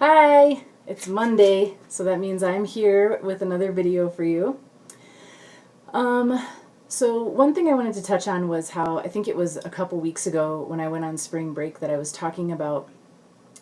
Hi! It's Monday, so that means I'm here with another video for you. So one thing I wanted to touch on was how I think it was a couple weeks ago when I went on spring break that I was talking about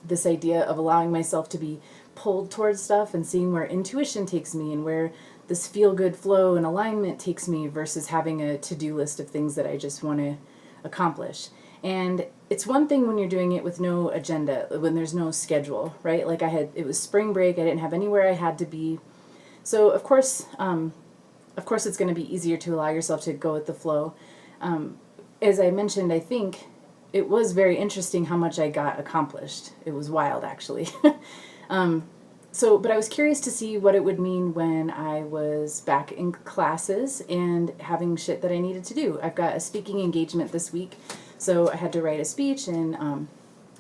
this idea of allowing myself to be pulled towards stuff and seeing where intuition takes me and where this feel-good flow and alignment takes me versus having a to-do list of things that I just want to accomplish. And it's one thing when you're doing it with no agenda, when there's no schedule, right? Like it was spring break, I didn't have anywhere I had to be. So of course it's going to be easier to allow yourself to go with the flow. As I mentioned, I think it was very interesting how much I got accomplished. It was wild, actually. But I was curious to see what it would mean when I was back in classes and having shit that I needed to do. I've got a speaking engagement this week, so I had to write a speech and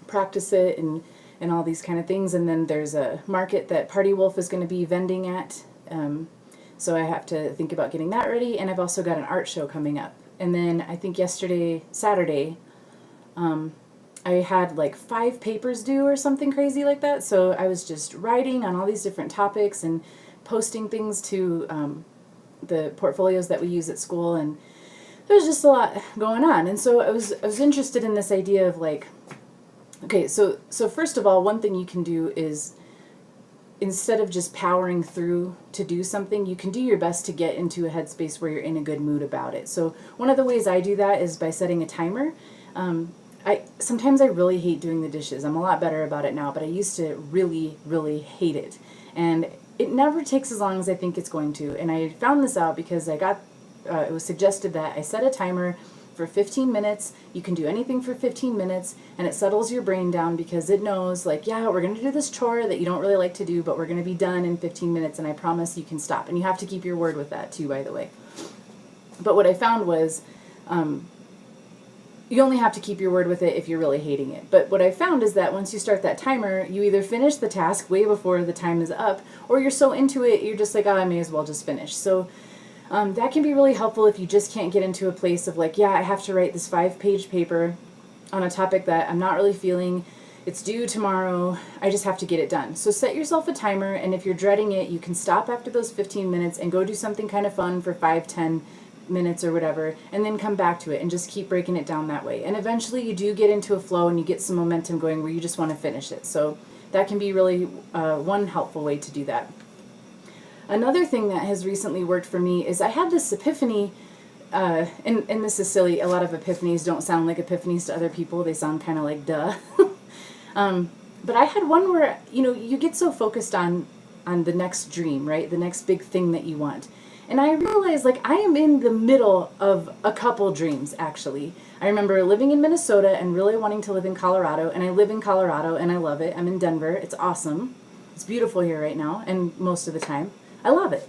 practice it and all these kind of things. And then there's a market that Party Wolf is going to be vending at, so I have to think about getting that ready. And I've also got an art show coming up. And then I think Saturday, I had like 5 papers due or something crazy like that. So I was just writing on all these different topics and posting things to the portfolios that we use at school, and there's just a lot going on. And so I was interested in this idea of like, okay, so first of all, one thing you can do is, instead of just powering through to do something, you can do your best to get into a headspace where you're in a good mood about it. So one of the ways I do that is by setting a timer. Sometimes I really hate doing the dishes. I'm a lot better about it now, but I used to really, really hate it. And it never takes as long as I think it's going to. And I found this out because it was suggested that I set a timer for 15 minutes. You can do anything for 15 minutes, and it settles your brain down because it knows, like, yeah, we're going to do this chore that you don't really like to do, but we're going to be done in 15 minutes, and I promise you can stop. And you have to keep your word with that, too, by the way. But what I found was, you only have to keep your word with it if you're really hating it. But what I found is that once you start that timer, you either finish the task way before the time is up, or you're so into it, you're just like, oh, I may as well just finish. So that can be really helpful if you just can't get into a place of like, yeah, I have to write this 5-page paper on a topic that I'm not really feeling. It's due tomorrow. I just have to get it done. So set yourself a timer, and if you're dreading it, you can stop after those 15 minutes and go do something kind of fun for 5-10 minutes or whatever, and then come back to it and just keep breaking it down that way. And eventually you do get into a flow and you get some momentum going where you just want to finish it. So that can be really one helpful way to do that. Another thing that has recently worked for me is I had this epiphany, and this is silly, a lot of epiphanies don't sound like epiphanies to other people, they sound kind of like duh. But I had one where, you get so focused on the next dream, right? The next big thing that you want. And I realized, like, I am in the middle of a couple dreams, actually. I remember living in Minnesota and really wanting to live in Colorado, and I live in Colorado, and I love it. I'm in Denver. It's awesome. It's beautiful here right now, and most of the time. I love it.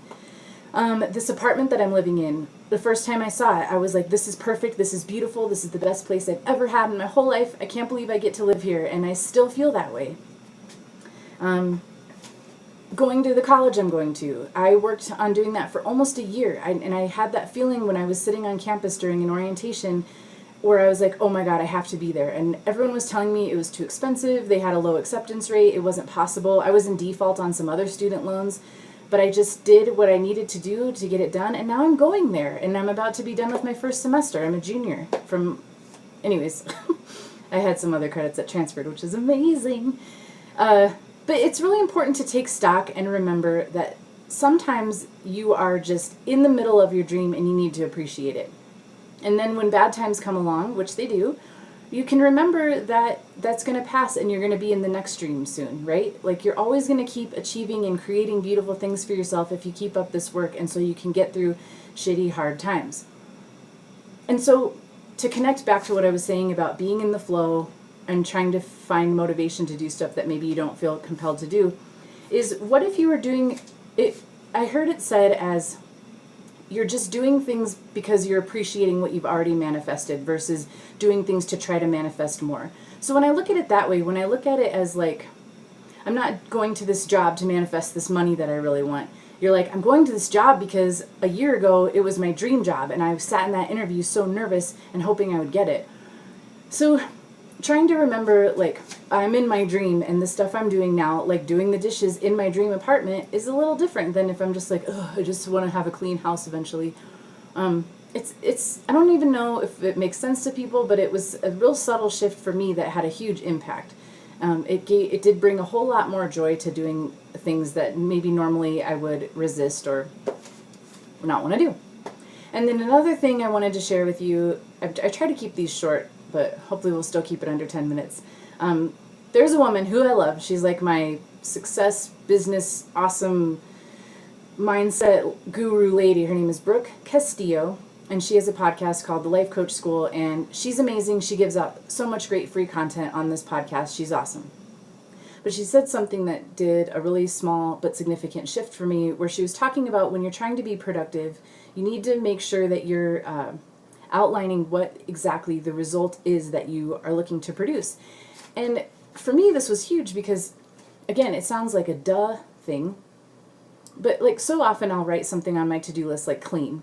This apartment that I'm living in, the first time I saw it, I was like, this is perfect, this is beautiful, this is the best place I've ever had in my whole life. I can't believe I get to live here, and I still feel that way. Going to the college I'm going to, I worked on doing that for almost a year, and I had that feeling when I was sitting on campus during an orientation where I was like, oh my god, I have to be there. And everyone was telling me it was too expensive, they had a low acceptance rate, it wasn't possible. I was in default on some other student loans, but I just did what I needed to do to get it done, and now I'm going there, and I'm about to be done with my first semester. I'm a junior anyways, I had some other credits that transferred, which is amazing. But it's really important to take stock and remember that sometimes you are just in the middle of your dream and you need to appreciate it. And then when bad times come along, which they do, you can remember that that's going to pass and you're going to be in the next dream soon, right? Like, you're always going to keep achieving and creating beautiful things for yourself if you keep up this work, and so you can get through shitty, hard times. And so to connect back to what I was saying about being in the flow and trying to find motivation to do stuff that maybe you don't feel compelled to do, is what if you were doing it? I heard it said as, you're just doing things because you're appreciating what you've already manifested versus doing things to try to manifest more. So when I look at it that way, when I look at it as like, I'm not going to this job to manifest this money that I really want. You're like, I'm going to this job because a year ago it was my dream job and I sat in that interview so nervous and hoping I would get it. So trying to remember, like, I'm in my dream, and the stuff I'm doing now, like doing the dishes in my dream apartment, is a little different than if I'm just like, ugh, I just want to have a clean house eventually. It's I don't even know if it makes sense to people, but it was a real subtle shift for me that had a huge impact. It did bring a whole lot more joy to doing things that maybe normally I would resist or not want to do. And then another thing I wanted to share with you, I try to keep these short, but hopefully we'll still keep it under 10 minutes. There's a woman who I love. She's like my success, business, awesome mindset guru lady. Her name is Brooke Castillo, and she has a podcast called The Life Coach School, and she's amazing. She gives out so much great free content on this podcast. She's awesome. But she said something that did a really small but significant shift for me, where she was talking about when you're trying to be productive, you need to make sure that you're outlining what exactly the result is that you are looking to produce. And for me, this was huge because, again, it sounds like a duh thing, but like so often I'll write something on my to-do list like clean.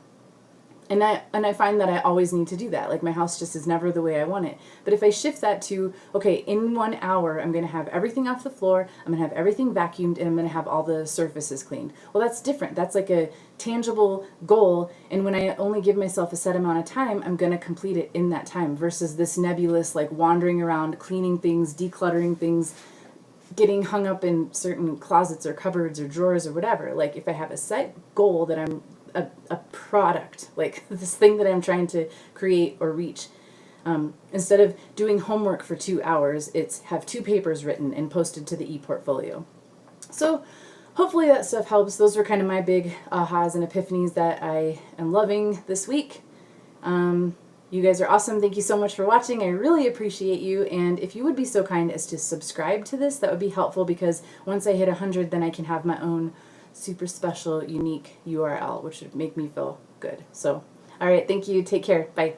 And I find that I always need to do that. Like my house just is never the way I want it. But if I shift that to, okay, in 1 hour, I'm going to have everything off the floor, I'm going to have everything vacuumed, and I'm going to have all the surfaces cleaned. Well, that's different. That's like a tangible goal. And when I only give myself a set amount of time, I'm going to complete it in that time versus this nebulous, like wandering around, cleaning things, decluttering things, getting hung up in certain closets or cupboards or drawers or whatever. Like if I have a set goal that I'm a product, like this thing that I'm trying to create or reach. Instead of doing homework for 2 hours, it's have 2 papers written and posted to the ePortfolio. So hopefully that stuff helps. Those were kind of my big ahas and epiphanies that I am loving this week. You guys are awesome. Thank you so much for watching. I really appreciate you. And if you would be so kind as to subscribe to this, that would be helpful because once I hit 100, then I can have my own super special, unique URL, which would make me feel good. So, all right, thank you. Take care. Bye.